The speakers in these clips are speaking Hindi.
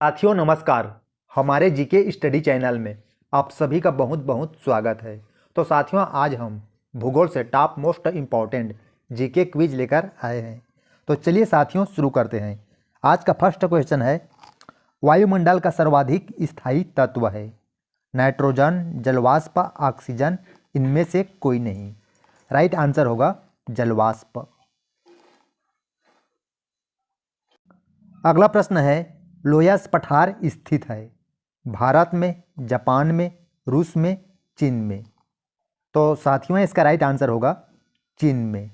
साथियों नमस्कार। हमारे जीके स्टडी चैनल में आप सभी का बहुत बहुत स्वागत है। तो साथियों आज हम भूगोल से top most important GK quiz लेकर आए हैं। तो चलिए साथियों शुरू करते हैं। आज का फर्स्ट क्वेश्चन है, वायुमंडल का सर्वाधिक स्थायी तत्व है? नाइट्रोजन, जलवाष्प, ऑक्सीजन, इनमें से कोई नहीं। राइट आंसर होगा जलवाष्प। अगला प्रश्न है, लोयस पठार स्थित है? भारत में, जापान में, रूस में, चीन में? तो साथियों इसका राइट आंसर होगा चीन में।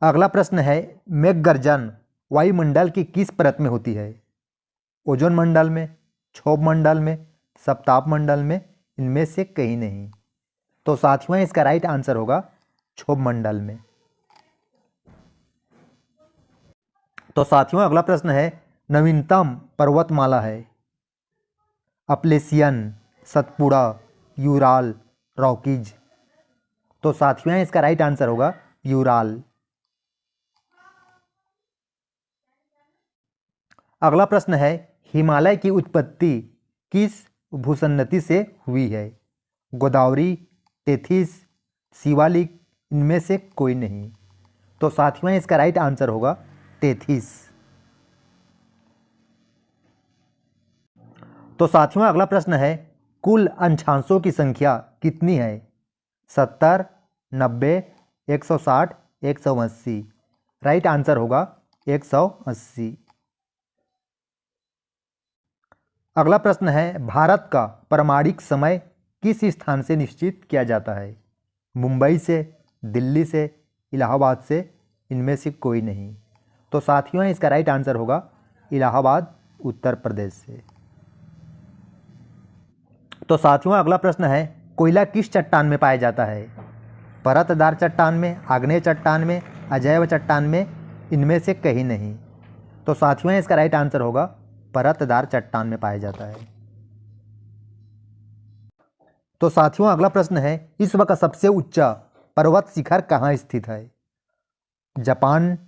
अगला प्रश्न है, मेघगर्जन वायुमंडल की किस परत में होती है? ओजोन मंडल में, क्षोभ मंडल में, सप्ताप मंडल में, इनमें से कहीं नहीं। तो साथियों इसका राइट आंसर होगा क्षोभ मंडल में। तो साथियों अगला प्रश्न है, नवीनतम पर्वतमाला है? Appalachian, Satpura, Ural, Rockies? तो साथियों इसका राइट आंसर होगा यूराल। अगला प्रश्न है, हिमालय की उत्पत्ति किस भूसन्नति से हुई है? गोदावरी, टेथिस, शिवालिक, इनमें से कोई नहीं। तो साथियों इसका राइट आंसर होगा टेथिस। तो साथियों अगला प्रश्न है, कुल अंशांशों की संख्या कितनी है? 70, 90, 160, 180? राइट आंसर होगा 180। अगला प्रश्न है, भारत का पारमाणिक समय किस स्थान से निश्चित किया जाता है? मुंबई से, दिल्ली से, इलाहाबाद से, इनमें से कोई नहीं। तो साथियों इसका राइट आंसर होगा इलाहाबाद, उत्तर प्रदेश से। तो साथियों अगला प्रश्न है, कोयला किस चट्टान में पाया जाता है? परतदार चट्टान में, आग्नेय चट्टान में, अजैव चट्टान में, इनमें से कहीं नहीं। तो साथियों इसका राइट आंसर होगा परतदार चट्टान में पाया जाता है। तो साथियों अगला प्रश्न है, विश्व का सबसे ऊंचा पर्वत शिखर कहाँ स्थित है? जापान,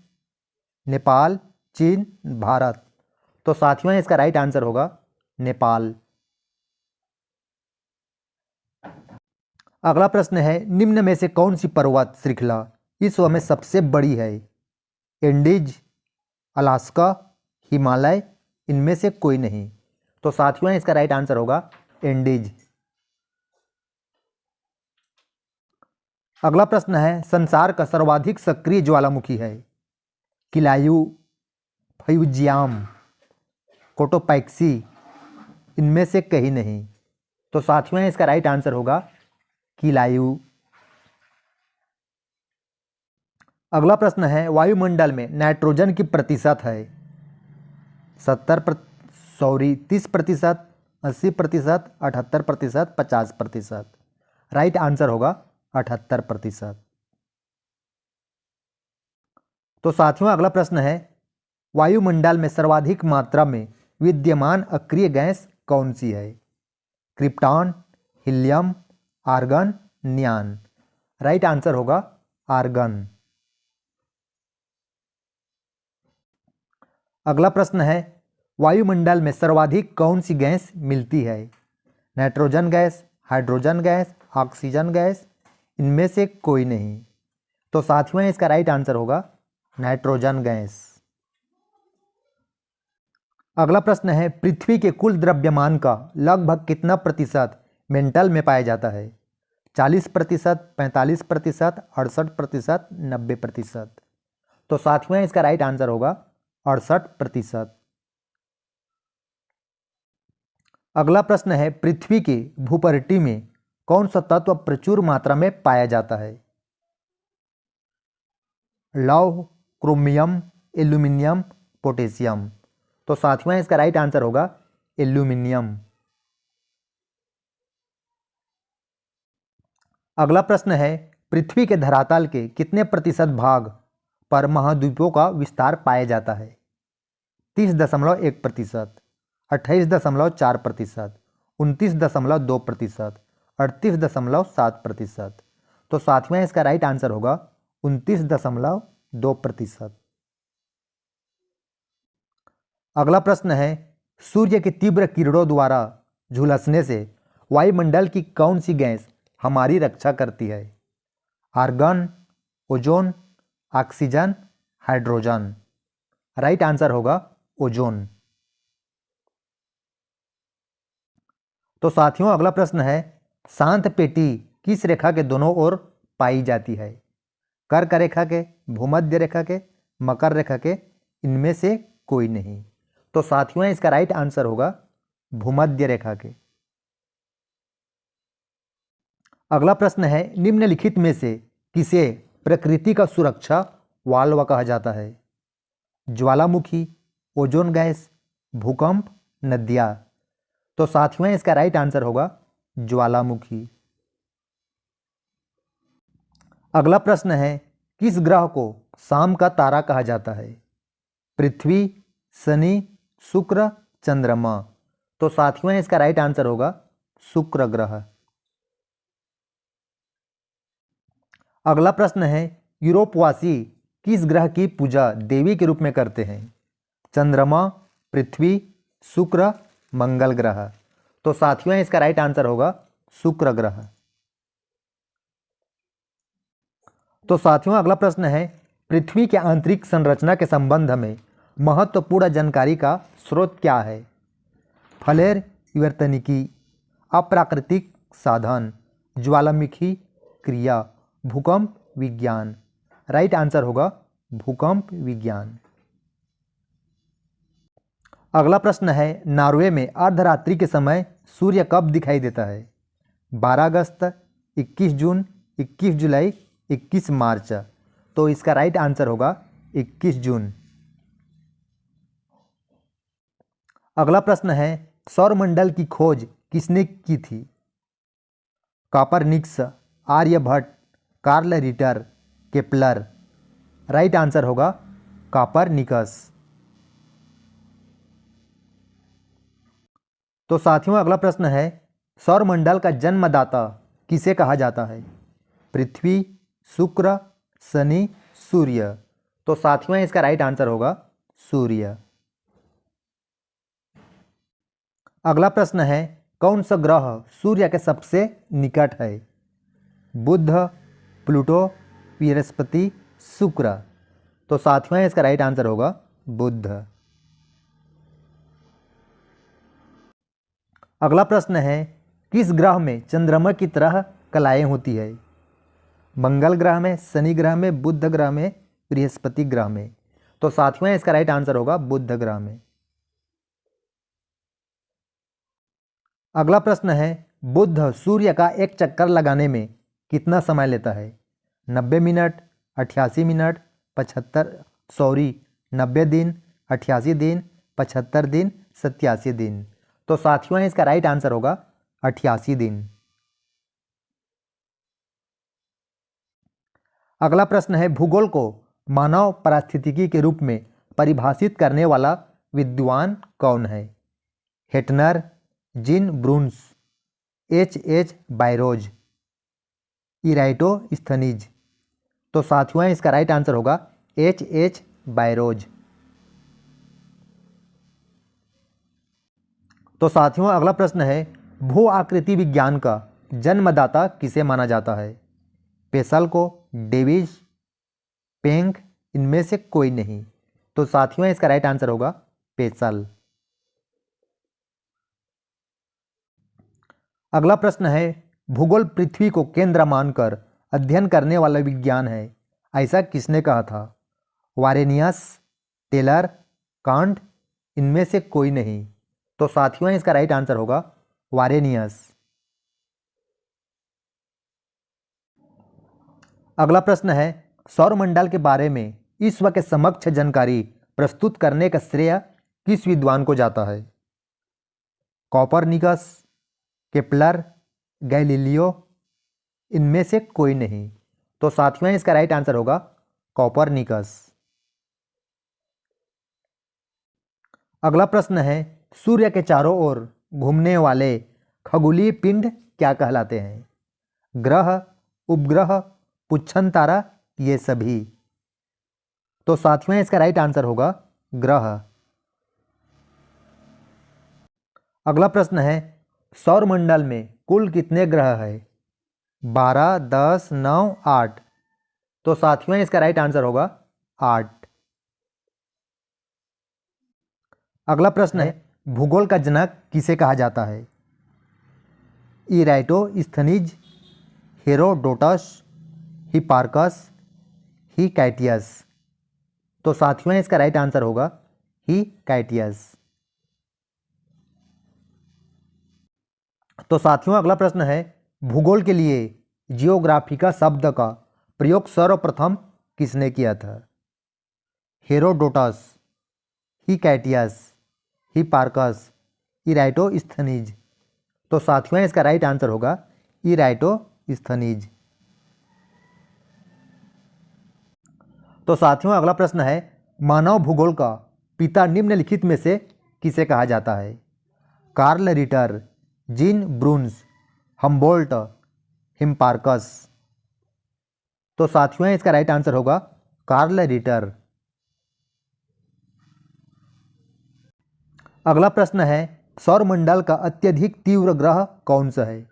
नेपाल, चीन, भारत? तो साथियों इसका राइट आंसर होगा नेपाल। अगला प्रश्न है, निम्न में से कौन सी पर्वत श्रृंखला विश्व में सबसे बड़ी है? एंडीज, अलास्का, हिमालय, इनमें से कोई नहीं। तो साथियों इसका राइट आंसर होगा एंडीज। अगला प्रश्न है, संसार का सर्वाधिक सक्रिय ज्वालामुखी है? किलायू, फ्यूजियाम, कोटोपैक्सी, इनमें से कहीं नहीं। तो साथियों इसका राइट आंसर होगा किलायू। अगला प्रश्न है, वायुमंडल में नाइट्रोजन की प्रतिशत है? 30%, 80%, 78%, 50%? राइट आंसर होगा 78%। तो साथियों अगला प्रश्न है, वायुमंडल में सर्वाधिक मात्रा में विद्यमान अक्रिय गैस कौन सी है? Krypton, helium, argon, neon? Right answer होगा आर्गन। अगला प्रश्न है, वायुमंडल में सर्वाधिक कौन सी गैस मिलती है? Nitrogen gas, hydrogen gas, oxygen gas, इनमें से कोई नहीं। तो साथियों इसका राइट आंसर होगा नाइट्रोजन गैस। अगला प्रश्न है, पृथ्वी के कुल द्रव्यमान का लगभग कितना प्रतिशत मेंटल में पाया जाता है? 40%, 45%, 68%, 90%? तो साथियों इसका राइट आंसर होगा 68%। अगला प्रश्न है, पृथ्वी के भूपटल में कौन सा तत्व प्रचुर मात्रा में पाया जाता है? लौह, क्रोमियम, एल्यूमिनियम, पोटेशियम? तो साथियों इसका राइट आंसर होगा एल्यूमिनियम। अगला प्रश्न है, पृथ्वी के धरातल के कितने प्रतिशत भाग पर महाद्वीपों का विस्तार पाया जाता है? 30.1%, 28.4%, 29.2%, 38.7%? तो साथियों इसका राइट आंसर होगा 29.2%। अगला प्रश्न है, सूर्य की तीव्र किरणों द्वारा झुलसने से वायुमंडल की कौन सी गैस हमारी रक्षा करती है? Argon, ozone, oxygen, hydrogen. Right answer होगा ओजोन। तो साथियों अगला प्रश्न है, शांत पेटी किस रेखा के दोनों ओर पाई जाती है? कर्क रेखा के, भूमध्य रेखा के, मकर रेखा के, इनमें से कोई नहीं। तो साथियों इसका राइट आंसर होगा भूमध्य रेखा के। अगला प्रश्न है, निम्नलिखित में से किसे प्रकृति का सुरक्षा वाल्व कहा जाता है? ज्वालामुखी, ओजोन गैस, भूकंप, नदियाँ। तो साथियों इसका राइट आंसर होगा ज्वालामुखी। अगला प्रश्न है, किस ग्रह को शाम का तारा कहा जाता है? पृथ्वी, शनि, शुक्र, चंद्रमा। तो साथियों इसका राइट आंसर होगा शुक्र ग्रह। अगला प्रश्न है, यूरोपवासी किस ग्रह की पूजा देवी के रूप में करते हैं? चंद्रमा, पृथ्वी, शुक्र, मंगल ग्रह। तो साथियों इसका राइट आंसर होगा शुक्र ग्रह। तो साथियों अगला प्रश्न है, पृथ्वी के आंतरिक संरचना के संबंध में महत्वपूर्ण जानकारी का स्रोत क्या है? फ्लेर विवर्तनिकी, अप्राकृतिक साधन, ज्वालामुखी क्रिया, भूकंप विज्ञान। राइट आंसर होगा भूकंप विज्ञान। अगला प्रश्न है, नॉर्वे में अर्धरात्रि के समय सूर्य कब दिखाई देता है? 12 अगस्त, 21 जून, 21 जुलाई, 21 मार्च। तो इसका राइट आंसर होगा 21 जून। अगला प्रश्न है, सौरमंडल की खोज किसने की थी? Copernicus, Aryabhata, Carl Ritter, Kepler. Right answer होगा कॉपरनिकस। तो साथियों अगला प्रश्न है, सौरमंडल का जन्मदाता किसे कहा जाता है? पृथ्वी, शुक्र, शनि, सूर्य। तो साथियों इसका राइट आंसर होगा सूर्य। अगला प्रश्न है, कौन सा ग्रह सूर्य के सबसे निकट है? बुध, प्लूटो, बृहस्पति, शुक्र। तो साथियों इसका राइट आंसर होगा बुध। अगला प्रश्न है, किस ग्रह में चंद्रमा की तरह कलाएं होती है? मंगल ग्रह में, शनि ग्रह में, बुध ग्रह में, बृहस्पति ग्रह में। तो साथियों इसका राइट आंसर होगा बुध ग्रह में। अगला प्रश्न है, बुध सूर्य का एक चक्कर लगाने में कितना समय लेता है? 90 मिनट, 88 मिनट, 90 दिन, 88 दिन, 75 दिन, 87 दिन। तो साथियों इसका राइट आंसर होगा 88 दिन। अगला प्रश्न है, भूगोल को मानव पारिस्थितिकी के रूप में परिभाषित करने वाला विद्वान कौन है? हेटनर, जीन ब्रून्स, H. बायरोज, इराटोस्थनीज। तो साथियों इसका राइट आंसर होगा H. बायरोज। तो साथियों अगला प्रश्न है, भू आकृति विज्ञान का जन्मदाता किसे माना जाता है? पेसल को, डेविस, पेंक, इनमें से कोई नहीं। तो साथियों इसका राइट आंसर होगा पेसल। अगला प्रश्न है, भूगोल पृथ्वी को केंद्र मानकर अध्ययन करने वाला विज्ञान है, ऐसा किसने कहा था? वारेनियस, टेलर, कांट, इनमें से कोई नहीं। तो साथियों इसका राइट आंसर होगा वारेनियस। अगला प्रश्न है, सौरमंडल के बारे में ईश्वर के समक्ष जानकारी प्रस्तुत करने का श्रेय किस विद्वान को जाता है? कॉपरनिकस, केपलर, गैलीलियो, इनमें से कोई नहीं। तो साथियों इसका राइट आंसर होगा कॉपरनिकस। अगला प्रश्न है, सूर्य के चारों ओर घूमने वाले खगोलीय पिंड क्या कहलाते हैं? ग्रह, उपग्रह, पुच्छन तारा, ये सभी। तो साथियों इसका राइट आंसर होगा ग्रह। अगला प्रश्न है, सौरमंडल में कुल कितने ग्रह है? 12, 10, 9, 8। तो साथियों इसका राइट आंसर होगा 8। अगला प्रश्न है, भूगोल का जनक किसे कहा जाता है? इराटोस्थनीज, हेरोडोटस, हिपार्कस, हिकैटियस। तो साथियों इसका राइट आंसर होगा हिकैटियस। तो साथियों अगला प्रश्न है, भूगोल के लिए जियोग्राफी का शब्द का प्रयोग सर्वप्रथम किसने किया था? Herodotus, हिकैटियस, Hipparcos, इराटोस्थनीज। तो साथियों इसका राइट आंसर होगा इराटोस्थनीज। तो साथियों अगला प्रश्न है, मानव भूगोल का पिता निम्नलिखित में से किसे कहा जाता है? Carl Ritter, Jean Brunhes, Humboldt, Hipparchus. तो साथियों इसका राइट आंसर होगा कार्ल रिटर। अगला प्रश्न है, सौरमंडल का अत्यधिक तीव्र ग्रह कौन सा है?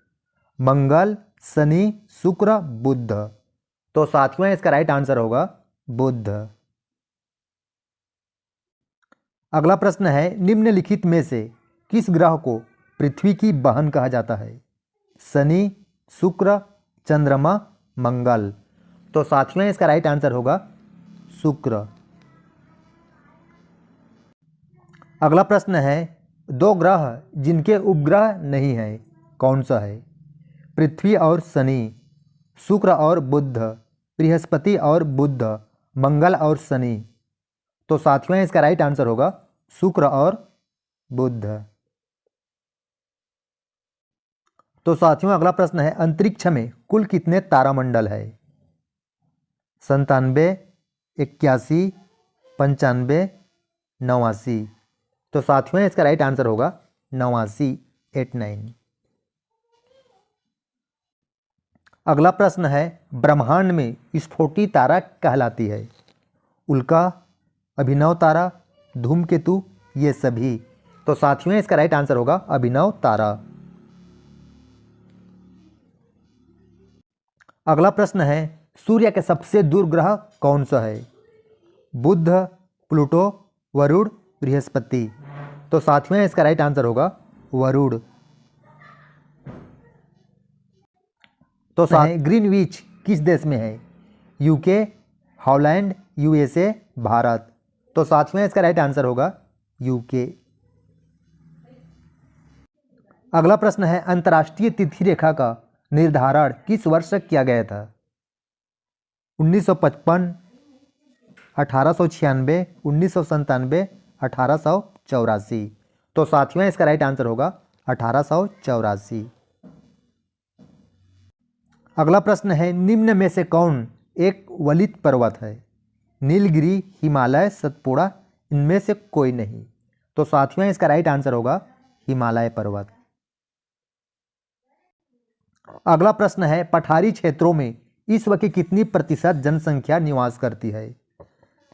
मंगल, शनि, शुक्र, बुध। तो साथियों इसका राइट आंसर होगा बुध। अगला प्रश्न है, निम्नलिखित में से किस ग्रह को पृथ्वी की बहन कहा जाता है? शनि, शुक्र, चंद्रमा, मंगल। तो साथियों इसका राइट आंसर होगा शुक्र। अगला प्रश्न है, दो ग्रह जिनके उपग्रह नहीं है कौन सा है? पृथ्वी और शनि, शुक्र और बुध, बृहस्पति और बुध, मंगल और शनि। तो साथियों इसका राइट आंसर होगा शुक्र और बुध। तो साथियों अगला प्रश्न है, अंतरिक्ष में कुल कितने तारामंडल है? 97, 81, 95, 89। तो साथियों इसका राइट आंसर होगा 89, 89। अगला प्रश्न है, ब्रह्मांड में स्फोटी तारा कहलाती है? उल्का, अभिनव तारा, धूमकेतु, ये सभी। तो साथियों इसका राइट आंसर होगा अभिनव तारा। अगला प्रश्न है, सूर्य के सबसे दूर ग्रह कौन सा है? बुध, प्लूटो, वरुण, बृहस्पति। तो साथियों इसका राइट आंसर होगा वरुण। तो ग्रीनविच किस देश में है? UK, Holland, USA, Bharat. तो साथियों इसका राइट आंसर होगा यूके। अगला प्रश्न है, अंतर्राष्ट्रीय तिथि रेखा का निर्धारण किस वर्ष किया गया था? 1955, 1896, 1997, 1884। तो साथियों इसका राइट आंसर होगा 1884। अगला प्रश्न है, निम्न में से कौन एक वलित पर्वत है? नीलगिरी, हिमालय, सतपुड़ा, इनमें से कोई नहीं। तो साथियों इसका राइट आंसर होगा हिमालय पर्वत। अगला प्रश्न है, पठारी क्षेत्रों में विश्व की कितनी प्रतिशत जनसंख्या निवास करती है?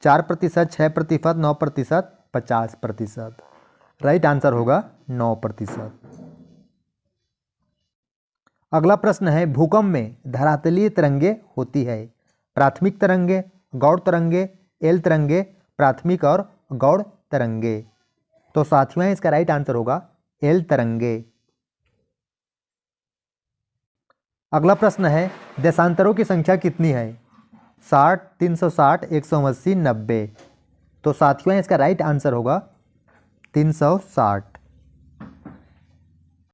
4%, 6%, 9%, 50%। राइट आंसर होगा 9%। अगला प्रश्न है, भूकंप में धरातलीय तरंगे होती है? प्राथमिक तरंगे, गौड़ तरंगे, एल तरंगे, प्राथमिक और गौड़ तरंगे। तो साथियों इसका राइट आंसर होगा एल तरंगे। अगला प्रश्न है, देशांतरों की संख्या कितनी है? 60, 360, 180, 90। तो साथियों इसका राइट आंसर होगा 360।